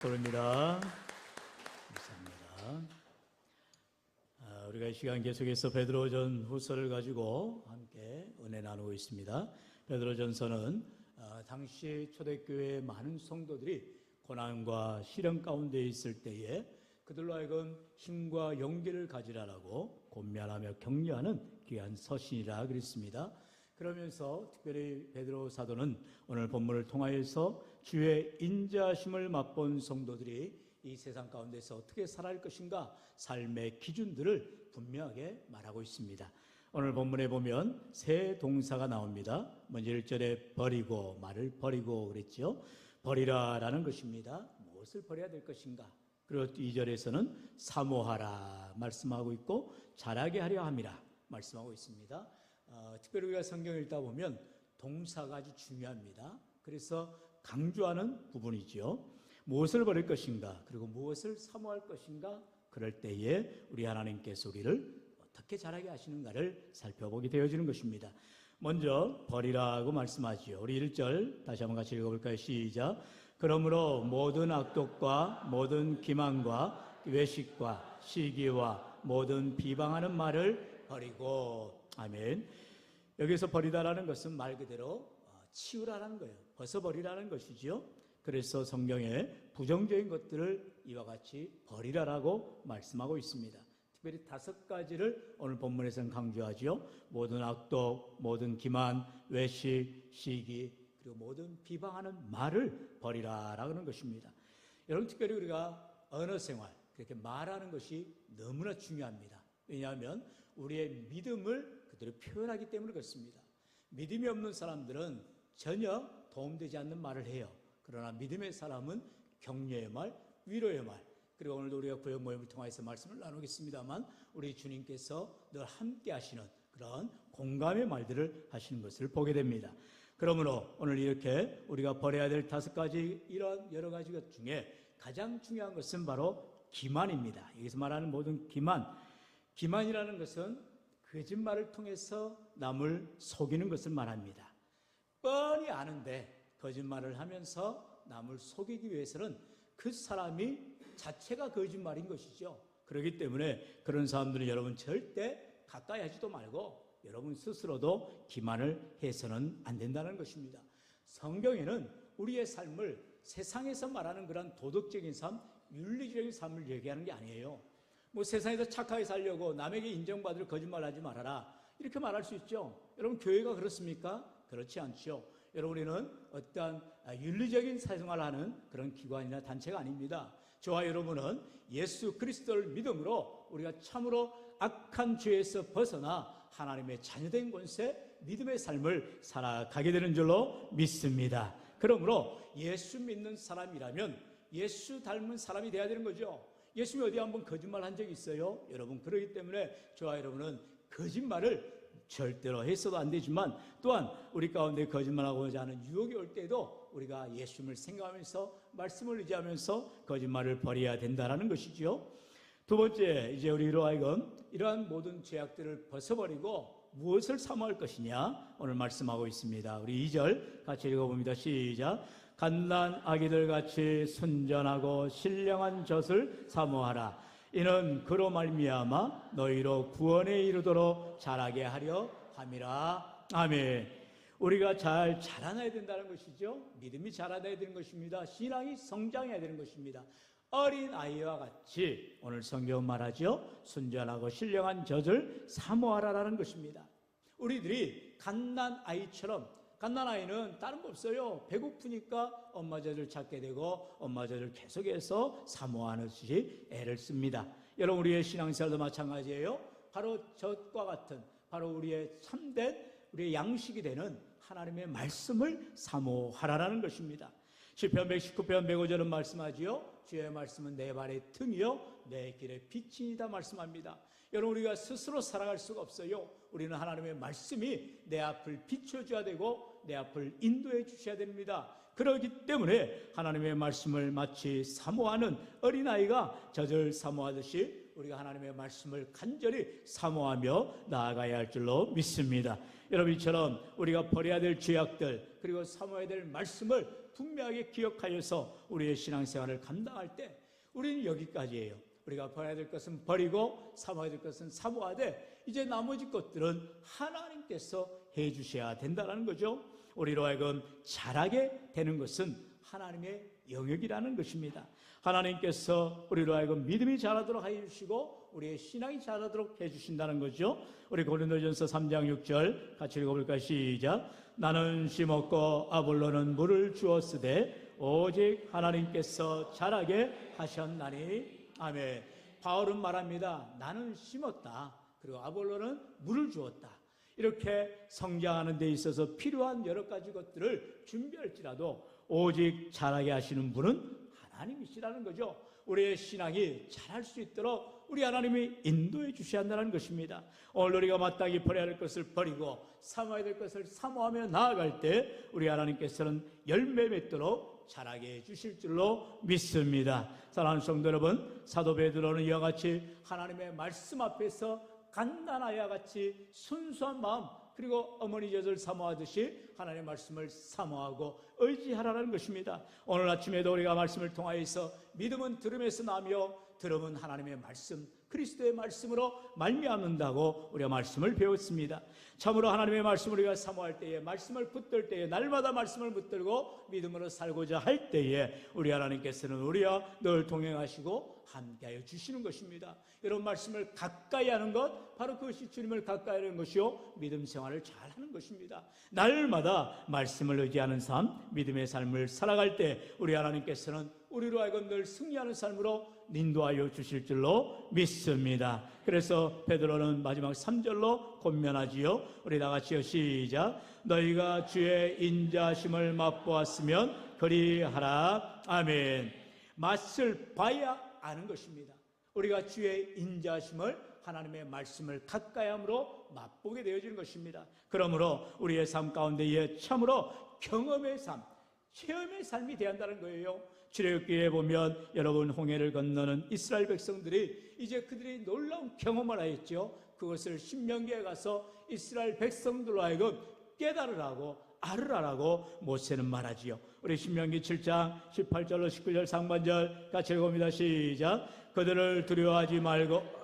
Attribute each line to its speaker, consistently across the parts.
Speaker 1: 고맙습니다. 감사합니다. 우리가 이 시간 계속해서 베드로전 후서를 가지고 함께 은혜 나누고 있습니다. 베드로전서는 당시 초대교회의 많은 성도들이 고난과 시련 가운데 있을 때에 그들로 하여금 힘과 용기를 가지라라고 권면하며 격려하는 귀한 서신이라 그랬습니다. 그러면서 특별히 베드로 사도는 오늘 본문을 통하여서 주의 인자하심을 맛본 성도들이 이 세상 가운데서 어떻게 살아갈 것인가 삶의 기준들을 분명하게 말하고 있습니다. 오늘 본문에 보면 세 동사가 나옵니다. 먼저 1절에 버리고, 말을 버리고 그랬죠. 버리라라는 것입니다. 무엇을 버려야 될 것인가. 그리고 2절에서는 사모하라 말씀하고 있고 잘하게 하려 함이라 말씀하고 있습니다. 특별히 우리가 성경을 읽다 보면 동사가 아주 중요합니다. 그래서 강조하는 부분이죠. 무엇을 버릴 것인가, 그리고 무엇을 사모할 것인가, 그럴 때에 우리 하나님께서 우리를 어떻게 자라게 하시는가를 살펴보게 되어지는 것입니다. 먼저 버리라고 말씀하지요. 우리 1절 다시 한번 같이 읽어볼까요? 시작. 그러므로 모든 악독과 모든 기만과 외식과 시기와 모든 비방하는 말을 버리고. 아멘. 여기서 버리다라는 것은 말 그대로 치우라는 거예요. 벗어버리라는 것이죠. 그래서 성경에 부정적인 것들을 이와 같이 버리라라고 말씀하고 있습니다. 특별히 5가지를 오늘 본문에서는 강조하죠. 모든 악독, 모든 기만, 외식, 시기, 그리고 모든 비방하는 말을 버리라라고 하는 것입니다. 여러분, 특별히 우리가 언어 생활, 그렇게 말하는 것이 너무나 중요합니다. 왜냐하면 우리의 믿음을 그대로 표현하기 때문에 그렇습니다. 믿음이 없는 사람들은 전혀 도움되지 않는 말을 해요. 그러나 믿음의 사람은 격려의 말, 위로의 말, 그리고 오늘도 우리가 구역 모임을 통해서 말씀을 나누겠습가만 우리 주님께서 늘 함께 하시는 그런 공감의 말들을 하시는 것을 보게 됩니다. 그러므로 오늘 이렇게 우리가 버려야 될 5가지 이런 여러 가지 것 중에 가장 중요한 것은 바로 기만입니다. 여기서 말하는 모든 기만이라는 것은 거짓말을 통해서 남을 속이는 것을 말합니다. 뻔히 아는데 거짓말을 하면서 남을 속이기 위해서는 그 사람이 자체가 거짓말인 것이죠. 그렇기 때문에 그런 사람들은 여러분 절대 가까이 하지도 말고 여러분 스스로도 기만을 해서는 안 된다는 것입니다. 성경에는 우리의 삶을 세상에서 말하는 그런 도덕적인 삶, 윤리적인 삶을 얘기하는 게 아니에요. 뭐 세상에서 착하게 살려고 남에게 인정받을 거짓말 하지 말아라, 이렇게 말할 수 있죠. 여러분, 교회가 그렇습니까? 그렇지 않죠. 여러분, 우리는 어떠한 윤리적인 사생활을 하는 그런 기관이나 단체가 아닙니다. 저와 여러분은 예수 그리스도를 믿음으로 우리가 참으로 악한 죄에서 벗어나 하나님의 자녀된 권세, 믿음의 삶을 살아가게 되는 줄로 믿습니다. 그러므로 예수 믿는 사람이라면 예수 닮은 사람이 되어야 되는 거죠. 예수님이 어디 한번 거짓말 한 적이 있어요? 여러분, 그렇기 때문에 저와 여러분은 거짓말을 절대로 해서도 안 되지만 또한 우리 가운데 거짓말하고자 하는 유혹이 올 때도 우리가 예수님을 생각하면서 말씀을 의지하면서 거짓말을 버려야 된다는 것이죠. 두 번째, 이제 우리로 하여금 이러한 모든 죄악들을 벗어버리고 무엇을 사모할 것이냐 오늘 말씀하고 있습니다. 우리 2절 같이 읽어봅니다. 시작. 갓난 아기들 같이 순전하고 신령한 젖을 사모하라. 이는 그로 말미암아 너희로 구원에 이르도록 자라게 하려 함이라. 아멘. 우리가 잘 자라나야 된다는 것이죠. 믿음이 자라나야 되는 것입니다. 신앙이 성장해야 되는 것입니다. 어린 아이와 같이 오늘 성경 말하죠. 순전하고 신령한 젖을 사모하라라는 것입니다. 우리들이 갓난 아이처럼, 갓난 아이는 다른 거 없어요. 배고프니까 엄마 젖을 찾게 되고 엄마 젖을 계속해서 사모하듯이 애를 씁니다. 여러분, 우리의 신앙생활도 마찬가지예요. 바로 젖과 같은, 바로 우리의 참된 우리의 양식이 되는 하나님의 말씀을 사모하라라는 것입니다. 시편 119편 105절은 말씀하지요. 주의 말씀은 내 발의 틈이요 내 길의 빛이다 말씀합니다. 여러분, 우리가 스스로 살아갈 수가 없어요. 우리는 하나님의 말씀이 내 앞을 비춰줘야 되고 내 앞을 인도해 주셔야 됩니다. 그렇기 때문에 하나님의 말씀을 마치 사모하는 어린아이가 젖을 사모하듯이 우리가 하나님의 말씀을 간절히 사모하며 나아가야 할 줄로 믿습니다. 여러분, 이처럼 우리가 버려야 될 죄악들 그리고 사모해야 될 말씀을 분명하게 기억하여서 우리의 신앙생활을 감당할 때 우리는 여기까지예요. 우리가 버려야 될 것은 버리고 사모해야 될 것은 사모하되 이제 나머지 것들은 하나님께서 해 주셔야 된다는 거죠. 우리로 하여금 잘하게 되는 것은 하나님의 영역이라는 것입니다. 하나님께서 우리로 하여금 믿음이 자라도록 해 주시고 우리의 신앙이 자라도록 해 주신다는 거죠. 우리 고린도전서 3장 6절 같이 읽어볼까요? 시작. 나는 심었고 아볼로는 물을 주었으되 오직 하나님께서 자라게 하셨나니. 아멘. 바울은 말합니다. 나는 심었다. 그리고 아볼로는 물을 주었다. 이렇게 성장하는 데 있어서 필요한 여러 가지 것들을 준비할지라도 오직 자라게 하시는 분은 하나님이시라는 거죠. 우리의 신앙이 자랄 수 있도록 우리 하나님이 인도해 주셔야 한다는 것입니다. 오늘 우리가 마땅히 버려야 할 것을 버리고 사모해야 될 것을 사모하며 나아갈 때 우리 하나님께서는 열매 맺도록 자라게 해 주실 줄로 믿습니다. 사랑하는 성도 여러분, 사도 베드로는 이와 같이 하나님의 말씀 앞에서 간단하여 같이 순수한 마음 그리고 어머니 젖을 사모하듯이 하나님의 말씀을 사모하고 의지하라는 것입니다. 오늘 아침에도 우리가 말씀을 통하여서 믿음은 들음에서 나며 들음은 하나님의 말씀 그리스도의 말씀으로 말미암는다고 우리가 말씀을 배웠습니다. 참으로 하나님의 말씀을 우리가 사모할 때에 말씀을 붙들 때에 날마다 말씀을 붙들고 믿음으로 살고자 할 때에 우리 하나님께서는 우리와 늘 동행하시고 함께하여 주시는 것입니다. 여러분, 말씀을 가까이 하는 것 바로 그것이 주님을 가까이 하는 것이요 믿음 생활을 잘하는 것입니다. 날마다 말씀을 의지하는 삶, 믿음의 삶을 살아갈 때 우리 하나님께서는 우리로 하여금 늘 승리하는 삶으로 인도하여 주실 줄로 믿습니다. 그래서 베드로는 마지막 3절로 권면하지요. 우리 다 같이요. 시작. 너희가 주의 인자심을 맛보았으면 그리하라. 아멘. 맛을 봐야 아는 것입니다. 우리가 주의 인자심을 하나님의 말씀을 가까이함으로 맛보게 되어지는 것입니다. 그러므로 우리의 삶 가운데에 참으로 경험의 삶, 체험의 삶이 되어야 한다는 거예요. 출애굽기에 보면 여러분 홍해를 건너는 이스라엘 백성들이 이제 그들이 놀라운 경험을 하였죠. 그것을 신명기에 가서 이스라엘 백성들로 하여금 깨달으라고 알으라고 모세는 말하지요. 우리 신명기 7장 18절로 19절 상반절 같이 읽어봅니다. 시작. 그들을 두려워하지 말고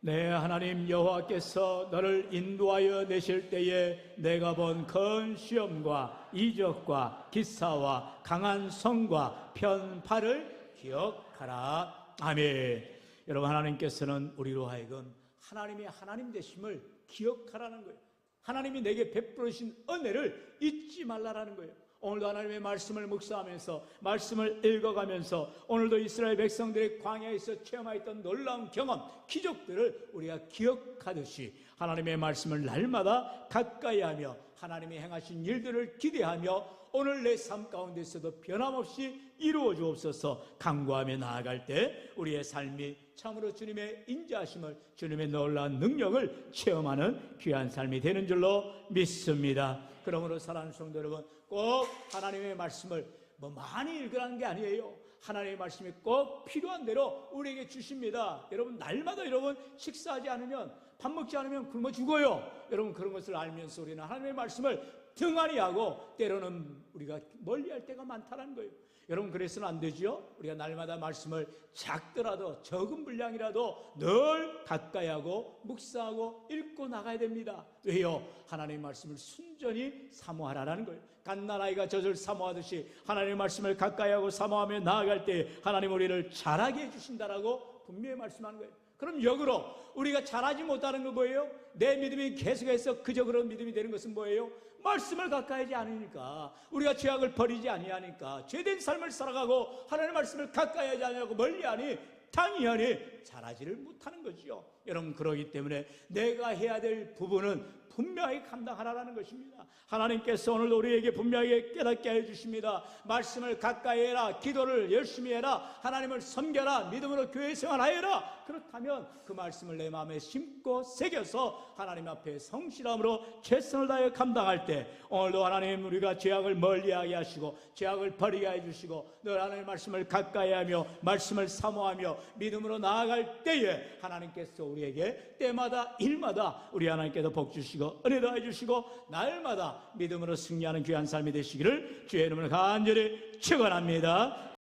Speaker 1: 내 하나님 여호와께서 너를 인도하여 내실 때에 내가 본 큰 시험과 이적과 기사와 강한 성과 편파를 기억하라. 아멘. 여러분, 하나님께서는 우리로 하여금 하나님의 하나님 되심을 기억하라는 거예요. 하나님이 내게 베풀으신 은혜를 잊지 말라라는 거예요. 오늘도 하나님의 말씀을 묵상하면서 말씀을 읽어가면서 오늘도 이스라엘 백성들의 광야에서 체험하였던 놀라운 경험, 기적들을 우리가 기억하듯이 하나님의 말씀을 날마다 가까이 하며 하나님이 행하신 일들을 기대하며 오늘 내 삶 가운데서도 변함없이 이루어 주옵소서. 간구하며 나아갈 때 우리의 삶이 참으로 주님의 인자하심을, 주님의 놀라운 능력을 체험하는 귀한 삶이 되는 줄로 믿습니다. 그러므로 사랑하는 성도 여러분, 꼭 하나님의 말씀을 많이 읽으라는 게 아니에요. 하나님의 말씀이 꼭 필요한 대로 우리에게 주십니다. 여러분, 날마다 여러분 식사하지 않으면, 밥 먹지 않으면 굶어 죽어요. 여러분, 그런 것을 알면서 우리는 하나님의 말씀을 등한히 하고 때로는 우리가 멀리할 때가 많다는 거예요. 여러분, 그래서는 안 되죠. 우리가 날마다 말씀을 작더라도 적은 분량이라도 늘 가까이 하고 묵상하고 읽고 나가야 됩니다. 왜요? 하나님의 말씀을 순전히 사모하라는 거예요. 갓난아이가 젖을 사모하듯이 하나님의 말씀을 가까이 하고 사모하며 나아갈 때 하나님 우리를 자라게 해주신다라고 분명히 말씀하는 거예요. 그럼 역으로 우리가 잘하지 못하는 건 뭐예요? 내 믿음이 계속해서 그저 그런 믿음이 되는 것은 뭐예요? 말씀을 가까이 하지 않으니까, 우리가 죄악을 버리지 아니하니까, 죄된 삶을 살아가고 하나님의 말씀을 가까이 하지 않냐고 멀리하니 당연히 잘하지를 못하는 거죠. 여러분, 그러기 때문에 내가 해야 될 부분은 분명히 감당하라는 것입니다. 하나님께서 오늘도 우리에게 분명히 깨닫게 해주십니다. 말씀을 가까이 해라, 기도를 열심히 해라, 하나님을 섬겨라, 믿음으로 교회 생활하여라. 그렇다면 그 말씀을 내 마음에 심고 새겨서 하나님 앞에 성실함으로 최선을 다해 감당할 때, 오늘도 하나님 우리가 죄악을 멀리하게 하시고 죄악을 버리게 해주시고 늘 하나님의 말씀을 가까이 하며 말씀을 사모하며 믿음으로 나아갈 때에 하나님께서 우리에게 때마다 일마다 우리 하나님께서 복 주시고 은혜 더해 주시고 날마다 믿음으로 승리하는 귀한 삶이 되시기를 주의 이름을 간절히 축원합니다.